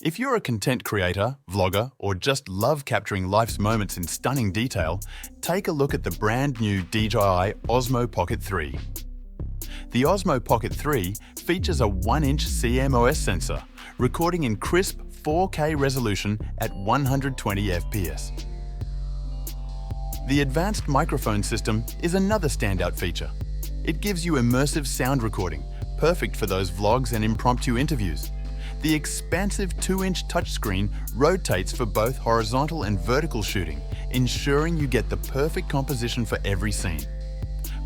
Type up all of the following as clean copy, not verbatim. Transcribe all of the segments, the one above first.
If you're a content creator, vlogger, or just love capturing life's moments in stunning detail, take a look at the brand new DJI Osmo Pocket 3. The Osmo Pocket 3 features a 1-inch CMOS sensor, recording in crisp 4K resolution at 120 FPS. The advanced microphone system is another standout feature. It gives you immersive sound recording, perfect for those vlogs and impromptu interviews. The expansive 2-inch touchscreen rotates for both horizontal and vertical shooting, ensuring you get the perfect composition for every scene.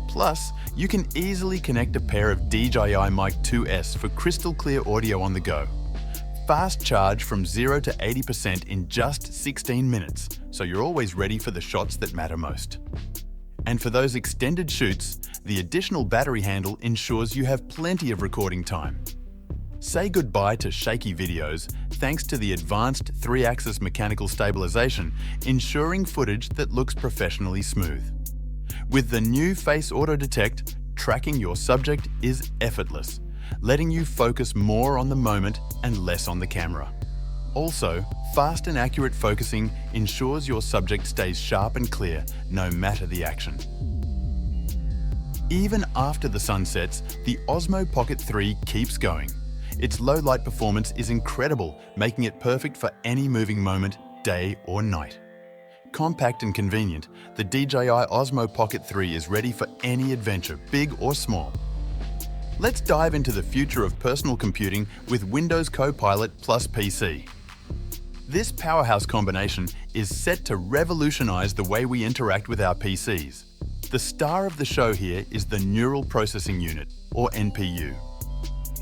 Plus, you can easily connect a pair of DJI Mic 2S for crystal clear audio on the go. Fast charge from 0 to 80% in just 16 minutes, so you're always ready for the shots that matter most. And for those extended shoots, the additional battery handle ensures you have plenty of recording time. Say goodbye to shaky videos thanks to the advanced 3-axis mechanical stabilization, ensuring footage that looks professionally smooth. With the new Face Auto Detect, tracking your subject is effortless, letting you focus more on the moment and less on the camera. Also, fast and accurate focusing ensures your subject stays sharp and clear, no matter the action. Even after the sun sets, the Osmo Pocket 3 keeps going. Its low light performance is incredible, making it perfect for any moving moment, day or night. Compact and convenient, the DJI Osmo Pocket 3 is ready for any adventure, big or small. Let's dive into the future of personal computing with Windows Copilot Plus PC. This powerhouse combination is set to revolutionize the way we interact with our PCs. The star of the show here is the Neural Processing Unit, or NPU.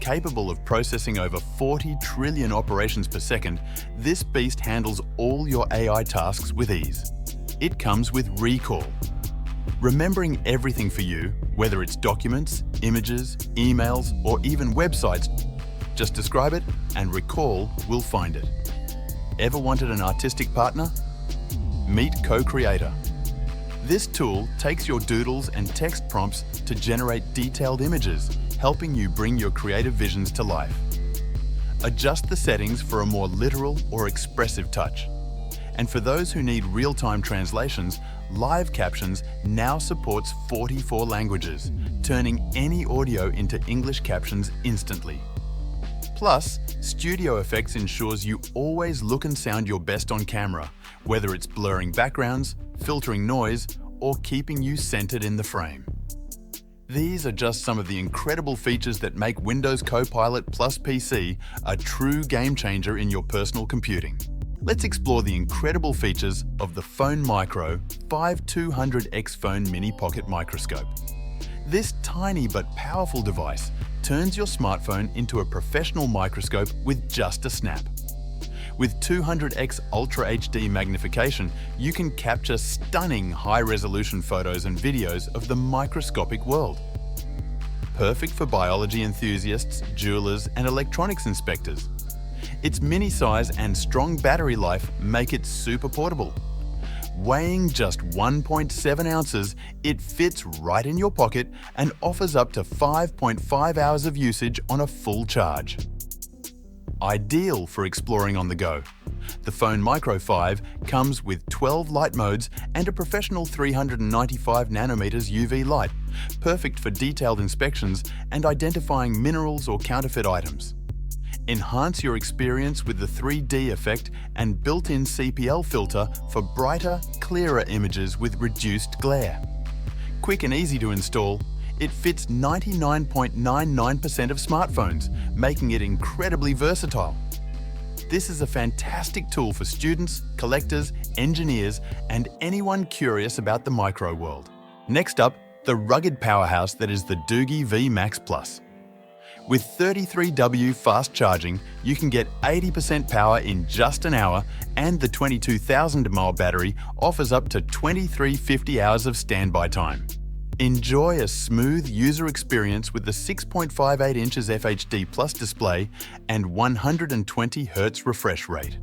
Capable of processing over 40 trillion operations per second, this beast handles all your AI tasks with ease. It comes with Recall, remembering everything for you, whether it's documents, images, emails, or even websites. Just describe it and Recall will find it. Ever wanted an artistic partner? Meet Co-Creator. This tool takes your doodles and text prompts to generate detailed images, helping you bring your creative visions to life. Adjust the settings for a more literal or expressive touch. And for those who need real-time translations, Live Captions now supports 44 languages, turning any audio into English captions instantly. Plus, Studio Effects ensures you always look and sound your best on camera, whether it's blurring backgrounds, filtering noise, or keeping you centered in the frame. These are just some of the incredible features that make Windows Copilot Plus PC a true game changer in your personal computing. Let's explore the incredible features of the PhoneMicro 5200X Phone Mini Pocket Microscope. This tiny but powerful device turns your smartphone into a professional microscope with just a snap. With 200x Ultra HD magnification, you can capture stunning high-resolution photos and videos of the microscopic world. Perfect for biology enthusiasts, jewelers, and electronics inspectors. Its mini size and strong battery life make it super portable. Weighing just 1.7 ounces, it fits right in your pocket and offers up to 5.5 hours of usage on a full charge. Ideal for exploring on the go. The PhoneMicro 5 comes with 12 light modes and a professional 395 nanometers UV light, perfect for detailed inspections and identifying minerals or counterfeit items. Enhance your experience with the 3D effect and built-in CPL filter for brighter, clearer images with reduced glare. Quick and easy to install, it fits 99.99% of smartphones, making it incredibly versatile. This is a fantastic tool for students, collectors, engineers, and anyone curious about the micro world. Next up, the rugged powerhouse that is the DOOGEE V MAX Plus. With 33W fast charging, you can get 80% power in just an hour, and the 22,000 mAh battery offers up to 2350 hours of standby time. Enjoy a smooth user experience with the 6.58 inches FHD Plus display and 120 Hz refresh rate.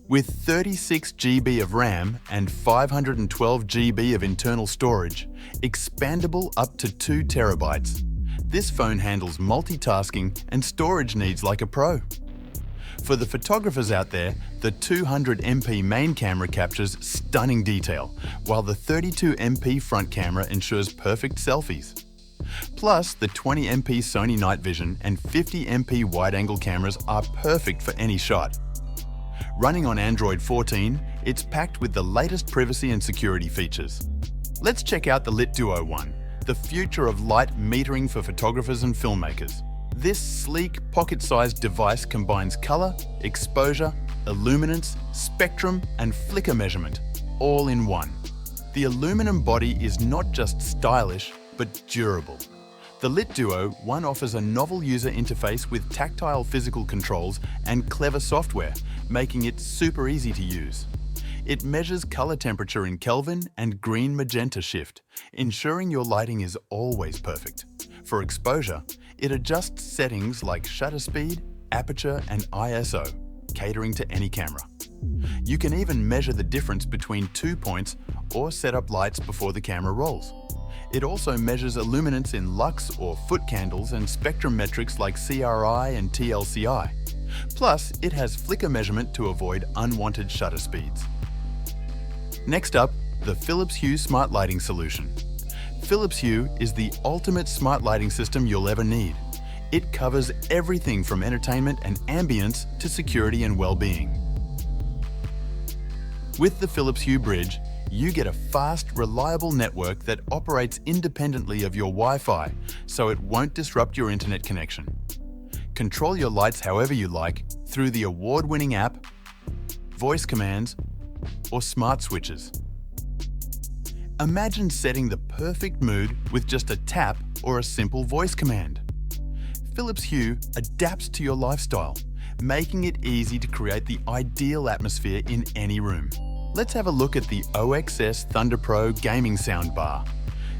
With 36 GB of RAM and 512 GB of internal storage, expandable up to 2 TB, this phone handles multitasking and storage needs like a pro. For the photographers out there, the 200MP main camera captures stunning detail, while the 32MP front camera ensures perfect selfies. Plus, the 20MP Sony night vision and 50MP wide-angle cameras are perfect for any shot. Running on Android 14, it's packed with the latest privacy and security features. Let's check out the Lit Duo One, the future of light metering for photographers and filmmakers. This sleek, pocket-sized device combines color, exposure, illuminance, spectrum, and flicker measurement, all in one. The aluminum body is not just stylish, but durable. The Lit Duo One offers a novel user interface with tactile physical controls and clever software, making it super easy to use. It measures color temperature in Kelvin and green magenta shift, ensuring your lighting is always perfect. For exposure, it adjusts settings like shutter speed, aperture, and ISO, catering to any camera. You can even measure the difference between 2 points or set up lights before the camera rolls. It also measures illuminance in lux or foot candles and spectrum metrics like CRI and TLCI. Plus, it has flicker measurement to avoid unwanted shutter speeds. Next up, the Philips Hue Smart Lighting Solution. Philips Hue is the ultimate smart lighting system you'll ever need. It covers everything from entertainment and ambience to security and well-being. With the Philips Hue Bridge, you get a fast, reliable network that operates independently of your Wi-Fi, so it won't disrupt your internet connection. Control your lights however you like through the award-winning app, voice commands, or smart switches. Imagine setting the perfect mood with just a tap or a simple voice command. Philips Hue adapts to your lifestyle, making it easy to create the ideal atmosphere in any room. Let's have a look at the OXS Thunder Pro Gaming Soundbar,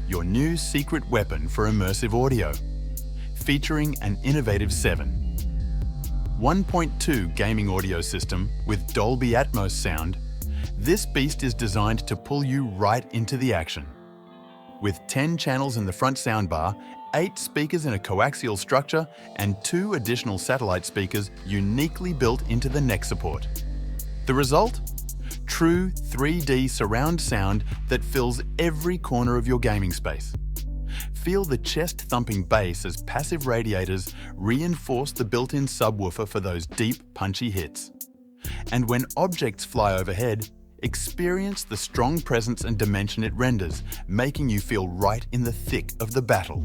your new secret weapon for immersive audio. Featuring an innovative 1.2 gaming audio system with Dolby Atmos sound, this beast is designed to pull you right into the action. With 10 channels in the front soundbar, 8 speakers in a coaxial structure, and 2 additional satellite speakers uniquely built into the neck support. The result? True 3D surround sound that fills every corner of your gaming space. Feel the chest-thumping bass as passive radiators reinforce the built-in subwoofer for those deep, punchy hits. And when objects fly overhead, experience the strong presence and dimension it renders, making you feel right in the thick of the battle.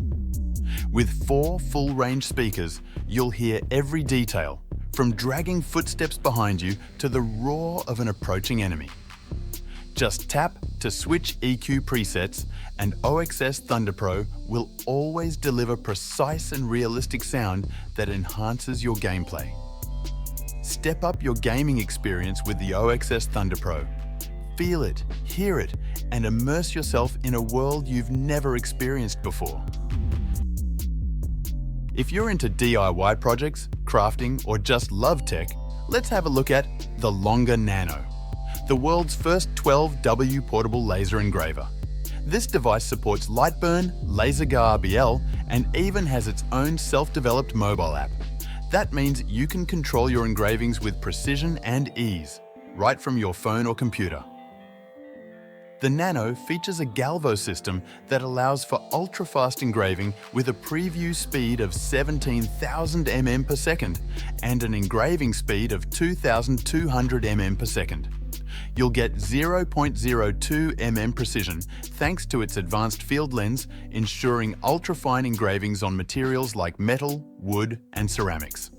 With 4 full-range speakers, you'll hear every detail, from dragging footsteps behind you to the roar of an approaching enemy. Just tap to switch EQ presets, and OXS Thunder Pro will always deliver precise and realistic sound that enhances your gameplay. Step up your gaming experience with the OXS Thunder Pro. Feel it, hear it, and immerse yourself in a world you've never experienced before. If you're into DIY projects, crafting, or just love tech, let's have a look at the Longer Nano, the world's first 12W portable laser engraver. This device supports Lightburn, LaserGar RBL, and even has its own self-developed mobile app. That means you can control your engravings with precision and ease, right from your phone or computer. The Nano features a Galvo system that allows for ultra-fast engraving with a preview speed of 17,000 mm per second and an engraving speed of 2,200 mm per second. You'll get 0.02 mm precision thanks to its advanced field lens, ensuring ultra-fine engravings on materials like metal, wood, and ceramics.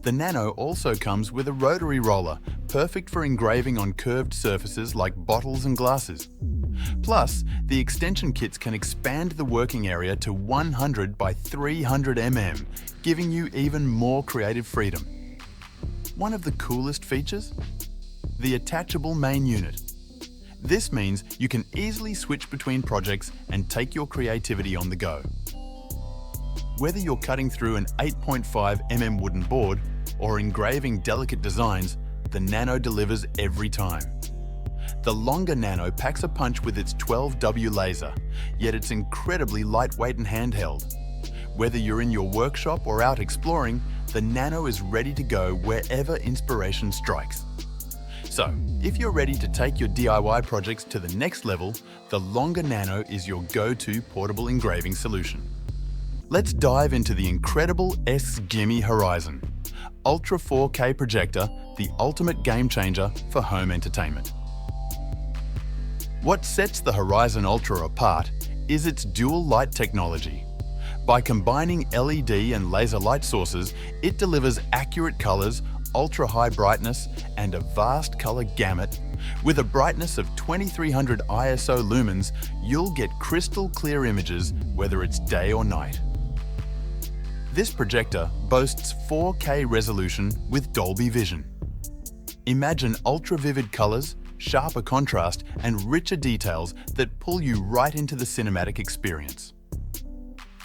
The Nano also comes with a rotary roller, perfect for engraving on curved surfaces like bottles and glasses. Plus, the extension kits can expand the working area to 100 by 300 mm, giving you even more creative freedom. One of the coolest features? The attachable main unit. This means you can easily switch between projects and take your creativity on the go. Whether you're cutting through an 8.5 mm wooden board or engraving delicate designs, the Nano delivers every time. The Longer Nano packs a punch with its 12W laser, yet it's incredibly lightweight and handheld. Whether you're in your workshop or out exploring, the Nano is ready to go wherever inspiration strikes. So, if you're ready to take your DIY projects to the next level, the longer Nano is your go-to portable engraving solution. Let's dive into the incredible XGIMI Horizon, Ultra 4K projector, the ultimate game changer for home entertainment. What sets the Horizon Ultra apart is its dual light technology. By combining LED and laser light sources, it delivers accurate colors, ultra-high brightness, and a vast color gamut. With a brightness of 2300 ISO lumens, you'll get crystal clear images whether it's day or night. This projector boasts 4K resolution with Dolby Vision. Imagine ultra-vivid colors, sharper contrast, and richer details that pull you right into the cinematic experience.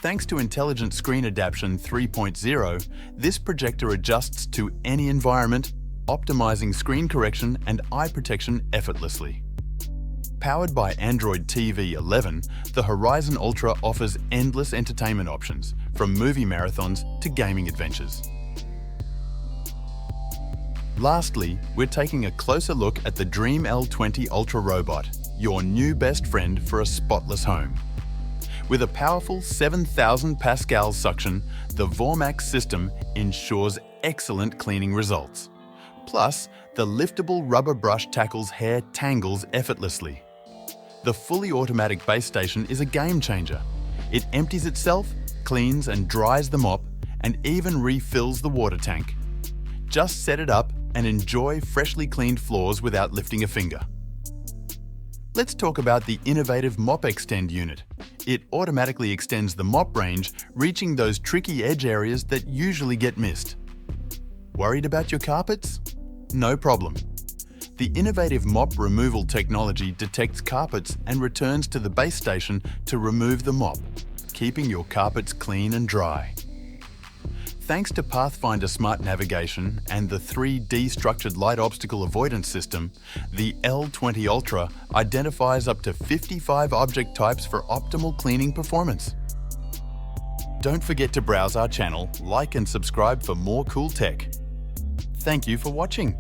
Thanks to Intelligent Screen Adaptation 3.0, this projector adjusts to any environment, optimizing screen correction and eye protection effortlessly. Powered by Android TV 11, the Horizon Ultra offers endless entertainment options, from movie marathons to gaming adventures. Lastly, we're taking a closer look at the DREAME L20 Ultra Robot, your new best friend for a spotless home. With a powerful 7,000 Pascal suction, the VorMax system ensures excellent cleaning results. Plus, the liftable rubber brush tackles hair tangles effortlessly. The fully automatic base station is a game changer. It empties itself, cleans and dries the mop, and even refills the water tank. Just set it up and enjoy freshly cleaned floors without lifting a finger. Let's talk about the innovative Mop Extend unit. It automatically extends the mop range, reaching those tricky edge areas that usually get missed. Worried about your carpets? No problem. The innovative mop removal technology detects carpets and returns to the base station to remove the mop, keeping your carpets clean and dry. Thanks to Pathfinder Smart Navigation and the 3D structured light obstacle avoidance system, the L20 Ultra identifies up to 55 object types for optimal cleaning performance. Don't forget to browse our channel, like and subscribe for more cool tech. Thank you for watching.